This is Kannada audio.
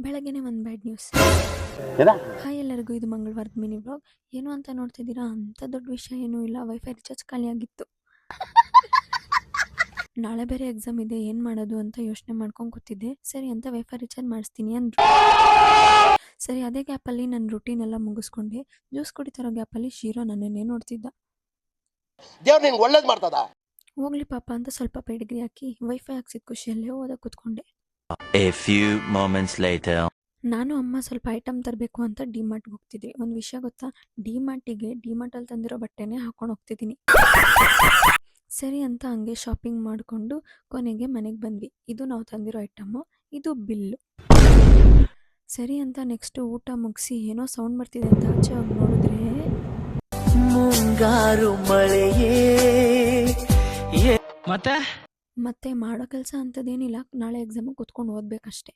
ಬೆಳಗ್ಗೆನೆ ಒಂದು ಬ್ಯಾಡ್ ನ್ಯೂಸ್. ಹಾಯ್ ಎಲ್ಲರಿಗೂ, ಇದು ಮಂಗಳವಾರದ ಮಿನಿ ಬ್ಲಾಗ್. ಏನು ಅಂತ ನೋಡ್ತಿದ್ದೀರಾ? ಅಂಥ ದೊಡ್ಡ ವಿಷಯ ಏನೂ ಇಲ್ಲ, ವೈಫೈ ರಿಚಾರ್ಜ್ ಖಾಲಿಯಾಗಿತ್ತು. ನಾಳೆ ಬೇರೆ ಎಕ್ಸಾಮ್ ಇದೆ, ಏನು ಮಾಡೋದು ಅಂತ ಯೋಚನೆ ಮಾಡ್ಕೊಂಡು ಕೂತಿದ್ದೆ. ಸರಿ ಅಂತ ವೈಫೈ ರಿಚಾರ್ಜ್ ಮಾಡಿಸ್ತೀನಿ ಅಂದ್ರು. ಸರಿ, ಅದೇ ಗ್ಯಾಪಲ್ಲಿ ನನ್ನ ರುಟೀನ್ ಎಲ್ಲ ಮುಗಿಸ್ಕೊಂಡೆ. ಜ್ಯೂಸ್ ಕುಡಿತಿರೋ ಗ್ಯಾಪಲ್ಲಿ ಶೀರೋ ನನ್ನೇ ನೋಡ್ತಿದ್ದ. ಹೋಗ್ಲಿ ಪಾಪ ಅಂತ ಸ್ವಲ್ಪ ಪೆಡಿಗ್ರಿ ಹಾಕಿ ವೈಫೈ ಹಾಕ್ಸಿದ ಖುಷಿಯಲ್ಲೇ ಓದಕ್ಕೆ ಕೂತ್ಕೊಂಡೆ. A few moments later. ನಾನು ಅಮ್ಮ ಸ್ವಲ್ಪ ಐಟಮ್ ತರಬೇಕು ಅಂತ ಡಿಮಾರ್ಟ್ಗೆ ಹೋಗ್ತಿದ್ವಿ. ಒಂದು ವಿಷಯ ಗೊತ್ತಾ, ಡಿಮಾರ್ಟಲ್ಲಿ ತಂದಿರೋ ಬಟ್ಟೆನೇ ಹಾಕೊಂಡು ಹೋಗ್ತಿದ್ದೀನಿ. ಸರಿ ಅಂತ ಹಂಗೆ ಶಾಪಿಂಗ್ ಮಾಡಿಕೊಂಡು ಕೊನೆಗೆ ಮನೆಗೆ ಬಂದ್ವಿ. ಇದು ನಾವು ತಂದಿರೋ ಐಟಮ್ಮು, ಇದು ಬಿಲ್ಲು. ಸರಿ ಅಂತ ನೆಕ್ಸ್ಟು ಊಟ ಮುಗಿಸಿ ಏನೋ ಸೌಂಡ್ ಬರ್ತಿದೆ ಅಂತ ಆಚೆ ಹೋಗಿ ನೋಡಿದ್ರೆ ಮುಂಗಾರು ಮಳೆಯೇ. ಮತ್ತೆ ಮಾಡೋ ಕೆಲಸ ಅಂಥದ್ದೇನಿಲ್ಲ, ನಾಳೆ ಎಕ್ಸಾಮಿಗೆ ಕೂತ್ಕೊಂಡು ಓದಬೇಕಷ್ಟೆ.